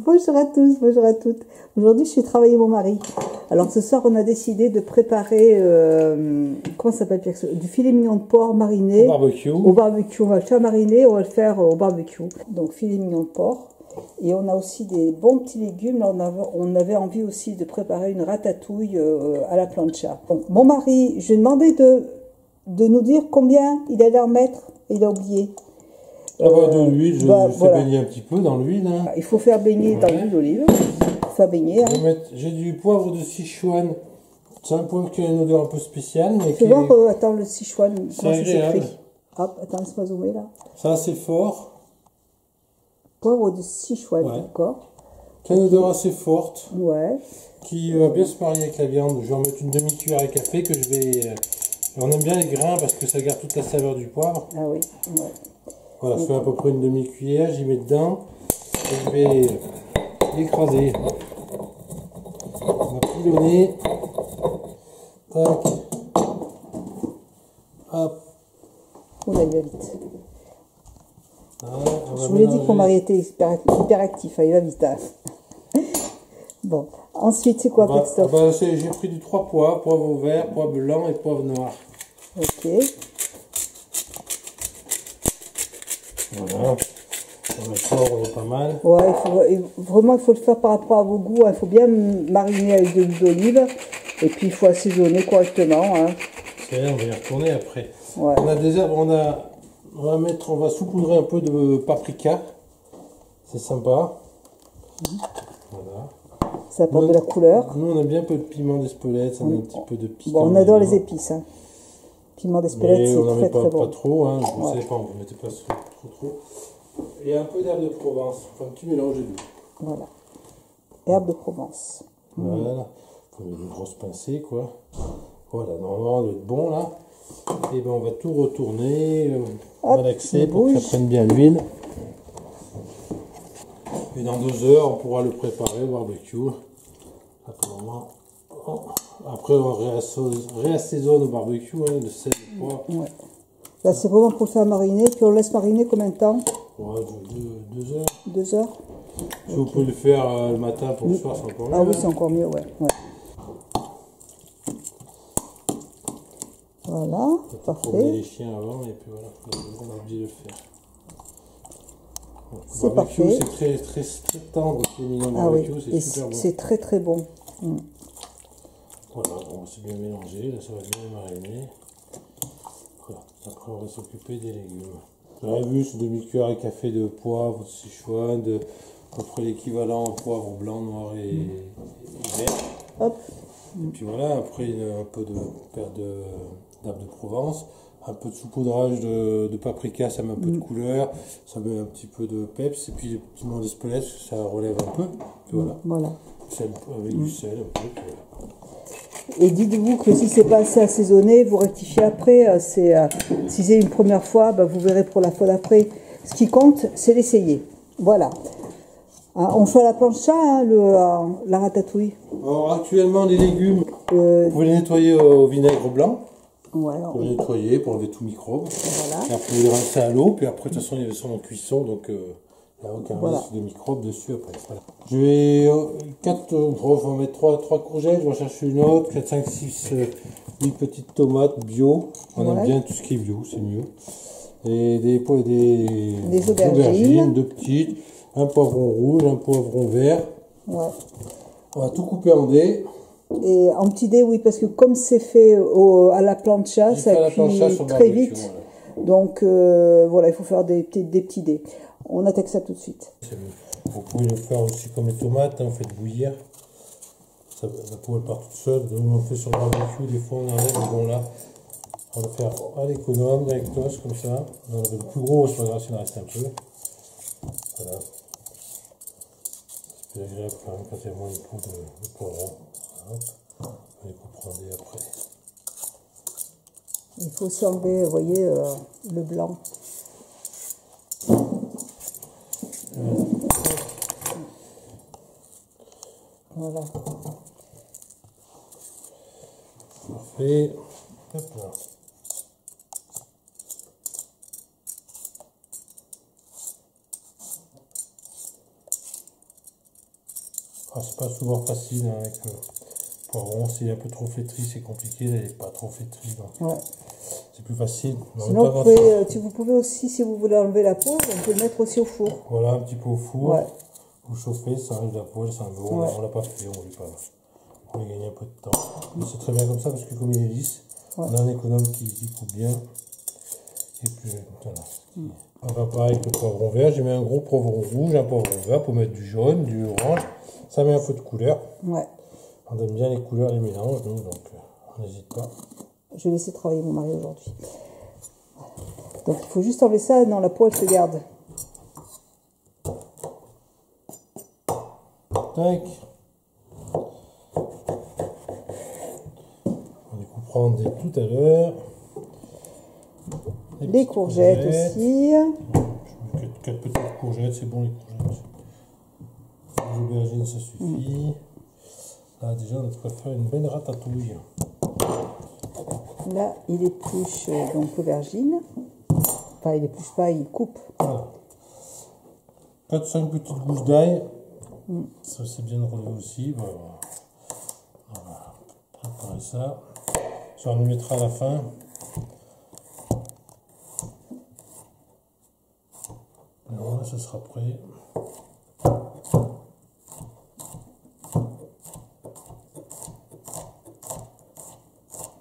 Bonjour à tous, bonjour à toutes. Aujourd'hui, je suis travailler mon mari. Alors ce soir, on a décidé de préparer, comment ça s'appelle, du filet mignon de porc mariné. Au barbecue. Au barbecue, on va le faire mariner, on va le faire au barbecue. Donc filet mignon de porc. Et on a aussi des bons petits légumes. Là, on avait envie aussi de préparer une ratatouille à la plancha. Donc mon mari, je lui ai demandé de nous dire combien il allait en mettre. Il a oublié. De l'huile, je fais voilà. baigner un petit peu dans l'huile. Hein. Il faut faire baigner dans l'huile d'olive. Faire baigner. Hein. J'ai du poivre de Sichuan. C'est un poivre qui a une odeur un peu spéciale. Mais Fais voir, attends, le Sichuan, comment ça s'écrit. Hop, attends, laisse-moi zoomer là. Ça, c'est fort. Poivre de Sichuan, ouais. D'accord. Qui a une odeur assez forte. Ouais. Qui va bien se marier avec la viande. Je vais en mettre une demi-cuillère à café que je vais... On aime bien les grains parce que ça garde toute la saveur du poivre. Ah oui, ouais. Voilà, je fais à peu près une demi-cuillère, j'y mets dedans. Et je vais l'écraser. On va pilonner. Tac. Hop. On a bien vite. Voilà, je vous l'ai dit que mon mari était hyper actif, hein, il va vite. Hein. Bon, ensuite c'est quoi, Christophe? J'ai pris du 3 poivres, poivre vert, poivre blanc et poivre noir. Ok. Voilà. On le fort, on est pas mal. Ouais, vraiment il faut le faire par rapport à vos goûts. Hein. Il faut bien mariner avec de l'huile d'olive. Et puis il faut assaisonner correctement. Hein. On va y retourner après. Ouais. On va saupoudrer un peu de paprika. C'est sympa. Voilà. Ça apporte de la couleur. Nous on a bien un peu de piment d'Espelette, ça met un petit peu de piquant. Bon, on adore les épices. Hein. Piment d'Espelette, c'est très bon. Pas trop, hein. Vous savez pas, vous ne mettez pas trop. Et un peu d'herbe de Provence, enfin un petit mélange de deux. Voilà. Herbe de Provence. Voilà. Il faut mettre une grosse pincée, quoi. Voilà, normalement, on doit être bon là. Et ben on va tout retourner, malaxer pour que ça prenne bien l'huile. Et dans 2 heures, on pourra le préparer au barbecue. Après, on réassaisonne au barbecue, hein, de sel, de poivre. Ouais. Là, c'est vraiment pour le faire mariner. Puis on laisse mariner combien de temps? Ouais, 2 heures. 2 heures. Si vous pouvez le faire le matin pour le soir, c'est encore mieux. Ah oui, c'est encore mieux, ouais. Voilà, parfait. On met les chiens avant et puis voilà, on a oublié de le faire. C'est parfait. C'est très tendre, c'est mignon de barbecue, c'est super bon. C'est très bon. Voilà, on va se bien mélanger, là ça va bien mariner. Voilà. Après on va s'occuper des légumes. J'avais vu ce demi-cuillère à café de poivre, de Sichuan, à peu près l'équivalent en poivre blanc, noir et vert. Hop. Et puis voilà, après un peu d'herbe de Provence, un peu de saupoudrage de paprika, ça met un peu de couleur, ça met un petit peu de peps, et puis le piment d'Espelette, ça relève un peu. Puis voilà. Avec du sel un peu. Et dites-vous que si c'est pas assez assaisonné, vous rectifiez après. Si c'est une première fois, vous verrez pour la fois d'après. Ce qui compte, c'est d'essayer. Voilà. On fait à la plancha, la ratatouille. Alors actuellement, les légumes, vous pouvez les nettoyer au vinaigre blanc. Ouais, pour les nettoyer, pour enlever tout microbe. Voilà. Et après, vous les rincez à l'eau. Puis après, de toute façon, ils sont en cuisson. Donc, il n'y a aucun risque de microbes dessus après. Voilà. Je vais on va mettre 3 courgettes. Je vais en chercher une autre. 4, 5, 6, 8 petites tomates bio. On aime bien tout ce qui est bio, c'est mieux. Et des aubergines, 2 petites. Un poivron rouge, un poivron vert. Ouais. On va tout couper en dés. Et en petits dés, oui, parce que comme c'est fait à la plancha, ça cuit très vite. Voilà. Donc voilà, il faut faire des petits dés. On attaque ça tout de suite. Vous pouvez le faire aussi comme les tomates, hein, vous faites bouillir. Ça pourrait part toute seule. On fait sur le barbecue, des fois on enlève, mais bon là, on va faire à l'économe, directos, comme ça. On enlève le plus gros, c'est pas grave s'il en reste un peu. Voilà. C'est plus agréable quand même quand il y a moins de poivron. On les coupera en dés après. Il faut aussi enlever, vous voyez, le blanc. Voilà. Parfait. Hop là. Enfin, c'est pas souvent facile hein, avec le poivron. S'il est un peu trop flétri, c'est compliqué. Là, il n'est pas trop flétri, donc Ouais. c'est plus facile. Mais en Sinon, même temps, vous pouvez aussi, si vous voulez enlever la peau, on peut le mettre aussi au four. voilà, un petit peu au four. Ouais. Vous chauffez, ça arrive la poêle, c'est un bon. Ouais. On l'a pas fait, on voulait pas. On va gagner un peu de temps. Mais c'est très bien comme ça parce que comme il est lisse, Ouais. on a un économe qui coupe bien. Et puis voilà. Enfin, pareil avec le poivron vert, j'ai mis un gros poivron rouge, un poivron vert pour mettre du jaune, du orange. Ça met un peu de couleur. Ouais. On aime bien les couleurs, les mélanges, nous, donc on n'hésite pas. Je vais laisser travailler mon mari aujourd'hui. Donc il faut juste enlever ça, non, la peau elle se garde. Tac. On les coupera dès tout à l'heure. Les courgettes aussi. Je mets 4 petites courgettes, c'est bon les courgettes. Les aubergines, ça suffit. Là déjà, on va faire une belle ratatouille. Là, il épluche donc l'aubergine. Enfin, il épluche pas, il coupe. Voilà. 4-5 petites gousses d'ail. Ça, c'est bien relevé aussi. Voilà. On va préparer ça. Ça, on le mettra à la fin. Voilà, ça sera prêt.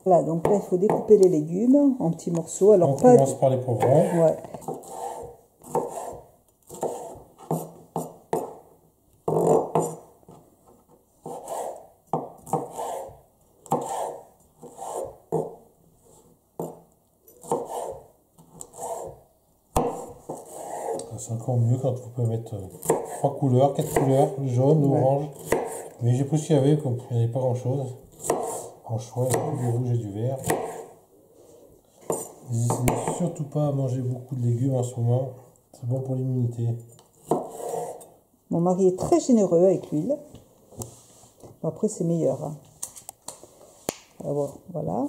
Voilà, donc là, il faut découper les légumes en petits morceaux. Alors, On commence par les poivrons. Ouais. C'est encore mieux quand vous pouvez mettre 3 couleurs, 4 couleurs, le jaune, l'orange. Mais j'ai pris ce qu'il y avait, comme il n'y avait pas grand chose. En choix, il y a du rouge et du vert. N'hésitez surtout pas à manger beaucoup de légumes en ce moment. C'est bon pour l'immunité. Mon mari est très généreux avec l'huile. Après, c'est meilleur. Hein. Alors, voilà.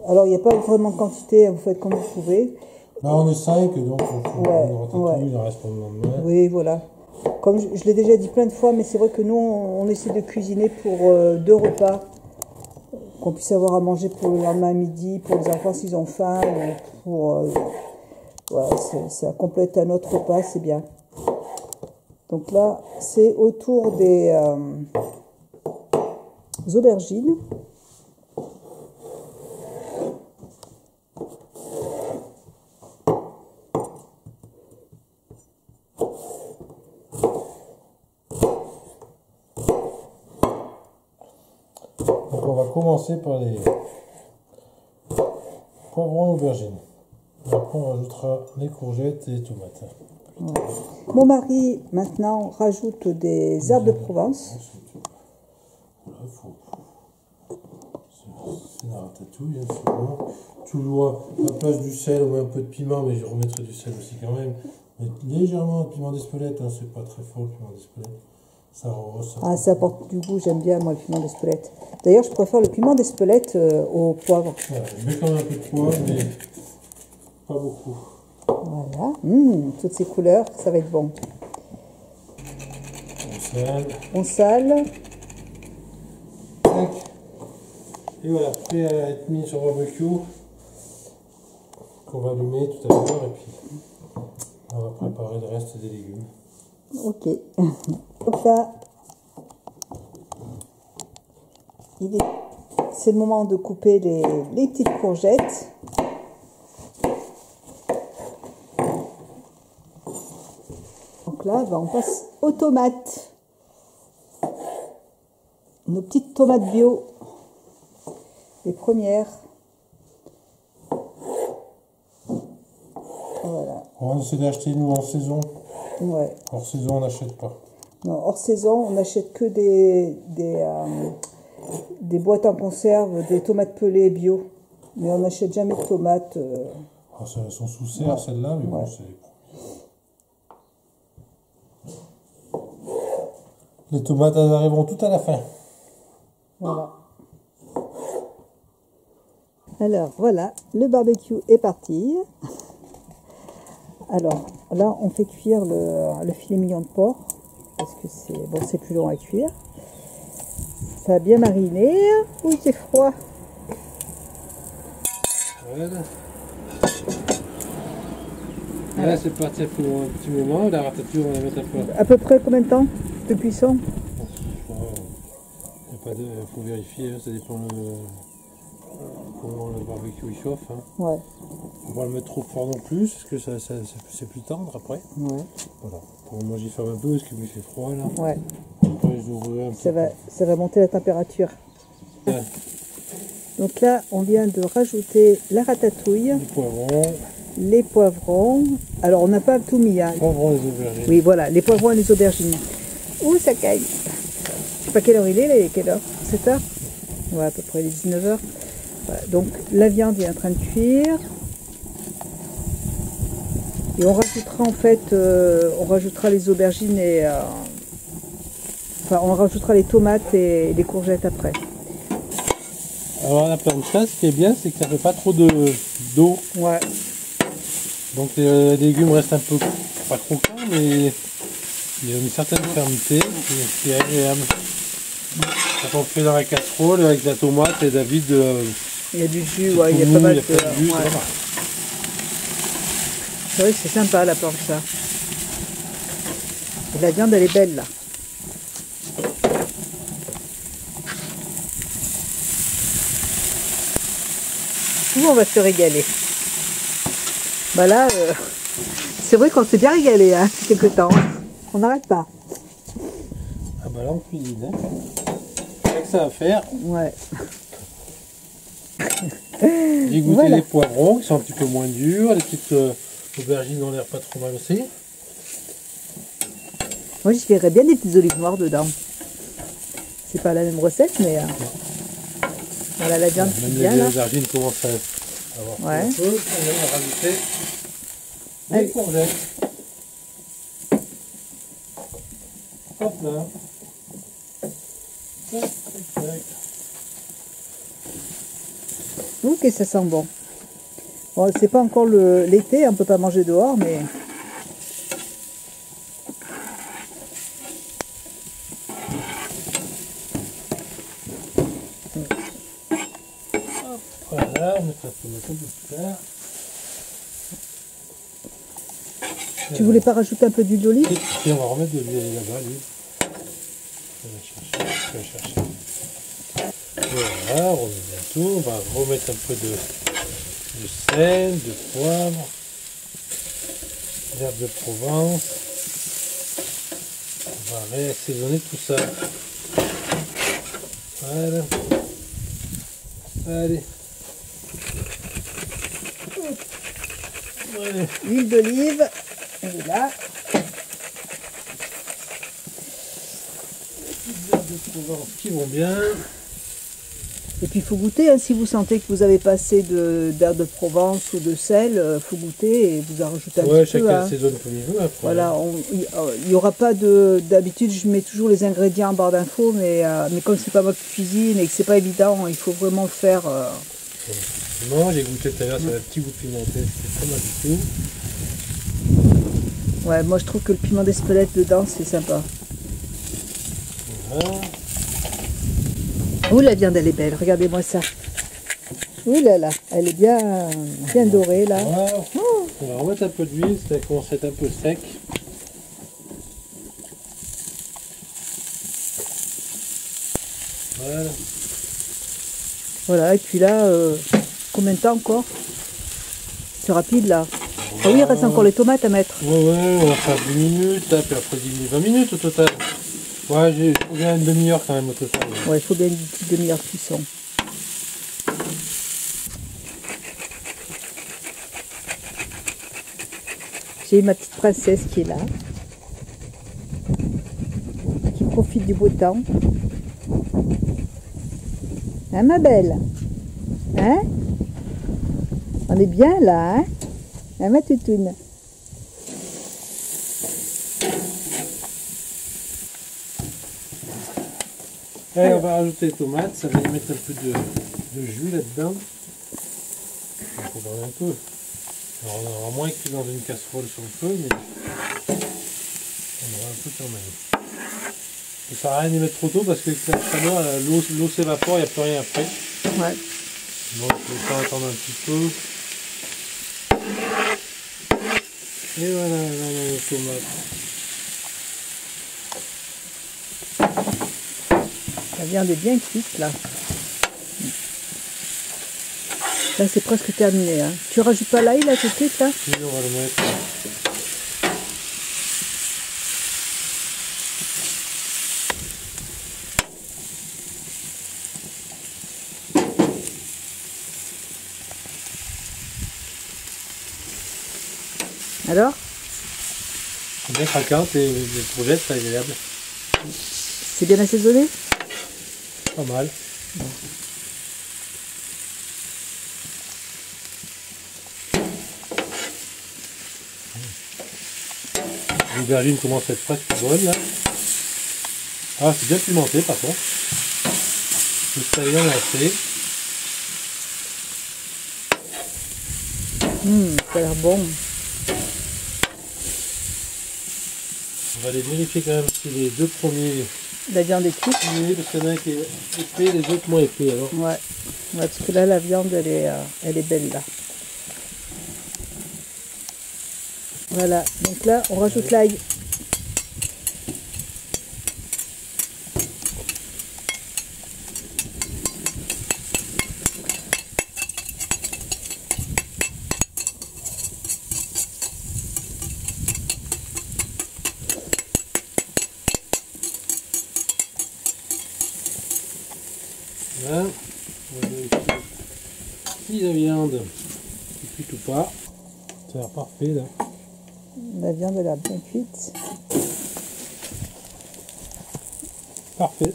Alors, il n'y a pas vraiment de quantité, vous faites comme vous pouvez. Là, on est 5, donc Ouais. il en reste pour le lendemain. Oui, voilà. Comme je l'ai déjà dit plein de fois, mais c'est vrai que nous, on essaie de cuisiner pour 2 repas. Qu'on puisse avoir à manger pour le lendemain à midi, pour les enfants s'ils ont faim, ou pour... voilà, ça complète un autre repas, c'est bien. Donc là, c'est autour des aubergines. Donc on va commencer par les poivrons et aubergines. Et après on rajoutera les courgettes et les tomates. Ouais. Mon mari, maintenant, rajoute des herbes de Provence. C'est la ratatouille, hein, c'est bon. Toujours à la place du sel, on met un peu de piment, mais je remettrai du sel aussi quand même. Mais légèrement de piment d'Espelette, hein, c'est pas très fort le piment d'Espelette. Ça rehausse. Ah, ça apporte du goût, j'aime bien moi le piment d'Espelette. D'ailleurs, je préfère le piment d'Espelette au poivre. Voilà, je mets quand même un peu de poivre, mais pas beaucoup. Voilà, toutes ces couleurs, ça va être bon. On sale. On sale. Tac. Et voilà, prêt à être mis sur barbecue. Qu'on va allumer tout à l'heure et puis on va préparer le reste des légumes. Ok. Donc là, c'est le moment de couper les petites courgettes. Donc là, ben, on passe aux tomates. Nos petites tomates bio. Les premières. Voilà. On va essayer d'acheter nous en saison. Ouais. Hors saison, on n'achète pas. Non, hors saison, on n'achète que des boîtes en conserve, des tomates pelées bio. Mais on n'achète jamais de tomates. Ah, elles sont sous serre celles-là, mais bon, Ouais. c'est les tomates, elles arriveront tout à la fin. Voilà. Alors, voilà, le barbecue est parti. Alors, là, on fait cuire le filet mignon de porc. Je parce que c'est bon, c'est plus long à cuire. Ça a bien mariné. Oui, c'est froid. Voilà. Là, c'est parti pour un petit moment. La ratatouille, on va la mettre un peu. À peu près combien de temps de cuisson? Il faut vérifier, hein, ça dépend comment le barbecue il chauffe. Hein. Ouais. On va le mettre trop fort non plus, parce que c'est plus tendre après. Ouais. Voilà. Bon, moi j'y ferme un peu parce qu'il fait froid là. Ouais. Après je ouvrirai un peu. Ça va monter la température. Ouais. Donc là, on vient de rajouter la ratatouille, Les poivrons. les poivrons. Alors, on n'a pas tout mis. Hein. Les poivrons et les aubergines. Oui, voilà, les poivrons et les aubergines. Ouh, ça caille. Je sais pas quelle heure il est, là, il est quelle heure? 7 heures? Ouais, à peu près les 19 heures. Voilà, donc, la viande est en train de cuire. Et on rajoutera en fait, on rajoutera les aubergines et... enfin, on rajoutera les tomates et les courgettes après. Alors la plancha, ce qui est bien, c'est que ça fait pas trop d'eau. Ouais. Donc les légumes restent un peu, pas croquants, mais il y a une certaine fermeté qui est agréable. Quand on fait dans la casserole avec la tomate et David... il y a du jus, ouais, il y a pas mal de... jus, ouais. C'est vrai que c'est sympa la plancha. Et la viande elle est belle là. Où on va se régaler. Bah là, c'est vrai qu'on s'est bien régalé hein, quelque temps. On n'arrête pas. Ah bah là on cuisine, hein. C'est que ça à faire. Ouais. J'ai goûté Voilà. les poivrons qui sont un petit peu moins durs, les petites aubergines ont l'air pas trop mal aussi. Moi j'y verrais bien des petites olives noires dedans. C'est pas la même recette mais... voilà la viande qui Même vient les là. aubergines commencent à avoir Ouais. un peu. On va rajouter Allez. les courgettes. Hop là. Tac, tac, tac. Ouh, que ça sent bon. Bon, c'est pas encore l'été, on peut pas manger dehors, mais... Voilà, on mettra la tomate un peu plus tard. Tu voulais pas rajouter un peu d'huile d'olive? Et on va remettre de l'huile là-bas, lui. Je vais chercher. Voilà, on remet bien tout. On va remettre un peu de sel, de poivre, d'herbe de Provence. On va réassaisonner tout ça. Voilà. Allez. Hop. Ouais. L'huile d'olive, elle est là. Des herbes de Provence qui vont bien. Et puis il faut goûter, hein, si vous sentez que vous avez pas assez d'herbe de Provence ou de sel, il faut goûter et vous en rajoutez un petit peu. Chacun Hein. assaisonne comme il veut après. Voilà, il n'y aura pas de... D'habitude, je mets toujours les ingrédients en barre d'infos, mais comme c'est pas moi qui cuisine et que c'est pas évident, il faut vraiment le faire. Non, j'ai goûté tout à l'heure, ça avait un petit goût pimenté, c'était pas mal du tout. Ouais, moi je trouve que le piment d'Espelette dedans, c'est sympa. Voilà. Ouh, la viande, elle est belle, regardez-moi ça. Ouh là là, elle est bien dorée là. Voilà. Oh. On va remettre un peu d'huile, ça commence à être un peu sec. Voilà. Voilà, et puis là, combien de temps encore? C'est rapide là. Ah oui, il reste encore les tomates à mettre. Ouais, on va faire 10 minutes, là, puis après 10 minutes, 20 minutes au total. Ouais, j'ai bien une demi-heure quand même au total. Ouais, il faut bien une petite demi-heure de cuisson. J'ai ma petite princesse qui est là, qui profite du beau temps. Hein, ma belle? Hein? On est bien là, hein? Hein, ma toutoune? Allez, on va rajouter les tomates, ça va y mettre un peu de jus là-dedans. Il faut garder un peu. Alors on aura moins que dans une casserole sur le feu, mais on aura un peu quand même. Ça sert à rien d'y mettre trop tôt parce que sinon l'eau s'évapore, il n'y a plus rien après. Ouais. Donc il faut attendre un petit peu. Et voilà les tomates. La viande est bien cuite là. Là c'est presque terminé. Hein. Tu rajoutes pas l'ail là tout de suite là? Oui, on va le mettre. Alors? C'est bien craquant et les courgettes, c'est agréable. C'est bien assaisonné? Pas mal. Bon. L'aubergine commence à être presque bonne là. Ah, c'est bien pimenté par contre. C'est bien assez. Ça a l'air bon. On va aller vérifier quand même si les deux premiers... La viande est cuite? Oui, parce qu'il y en a un qui est épais, les autres moins épais alors. Ouais. Ouais, parce que là la viande elle est belle là. Voilà, donc là on rajoute l'ail. Voilà. On va vérifier si la viande est cuite ou pas. Ça a l'air parfait là. La viande elle a bien cuite. Parfait.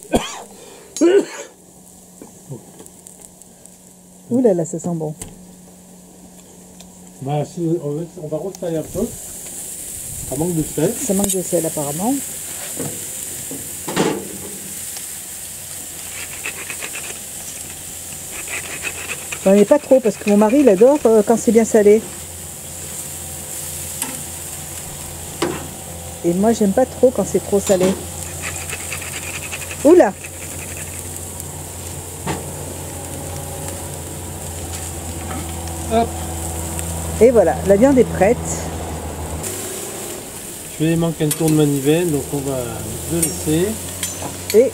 Ouh là là, ça sent bon. Bah, si, on va retailler un peu. Ça manque de sel. Ça manque de sel apparemment. J'en ai pas trop parce que mon mari il adore quand c'est bien salé. Et moi j'aime pas trop quand c'est trop salé. Oula! Hop. Et voilà, la viande est prête. Je vais manquer un tour de manivelle, donc on va le laisser. Et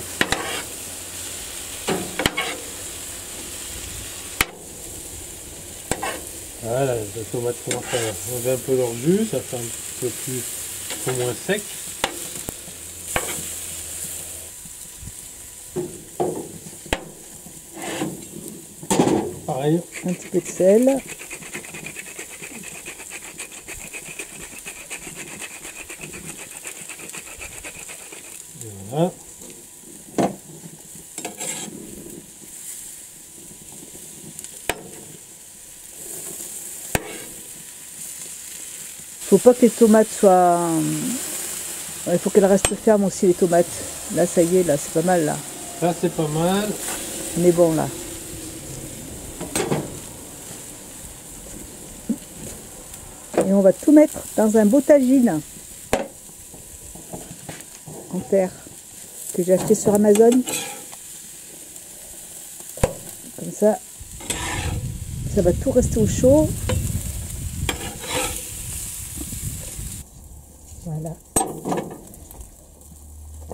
Voilà, les tomates commencent à enlever un peu leur jus, ça fait un petit peu plus au moins sec. Pareil. un petit peu de sel. Et voilà. Faut pas que les tomates soient... Il faut qu'elles restent fermes aussi les tomates. Là ça y est, là c'est pas mal là. Ça c'est pas mal. On est bon là. Et on va tout mettre dans un beau tagine en terre que j'ai acheté sur Amazon. Comme ça va tout rester au chaud. Voilà.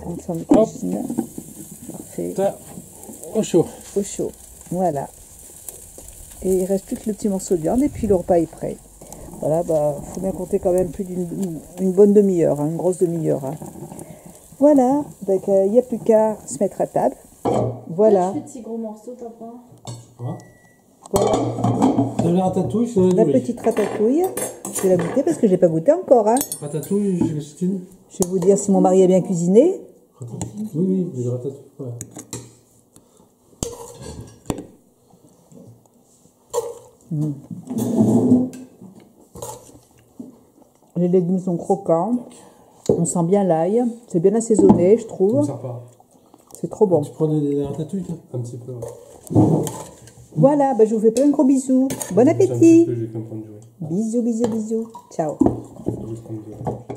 Ensemble de cuisine. Parfait. Ça, au chaud. Au chaud. Voilà. Et il reste plus que le petit morceau de viande et puis le repas est prêt. Voilà, bah faut bien compter quand même plus d'une bonne demi-heure, hein, une grosse demi-heure. Hein. Voilà, donc il n'y a plus qu'à se mettre à table. Voilà. Le petit gros morceau, papa. Voilà. Voilà. De la ratatouille, c'est La petite ratatouille. Je vais la goûter parce que je n'ai pas goûté encore. Hein. Ratatouille, Justine. Je vais vous dire si mon mari a bien cuisiné. Ratatouille. Oui, mais ratatouille. Ouais. Les légumes sont croquants. On sent bien l'ail. C'est bien assaisonné, je trouve. Sympa. C'est trop bon. Tu prends des ratatouilles, toi? Un petit peu, ouais. Voilà, bah, je vous fais plein de gros bisous. Bon Un appétit. petit peu, j'ai qu'un point de jouer. Bisous, bisous, bisous. Ciao. Je vais prendre deux.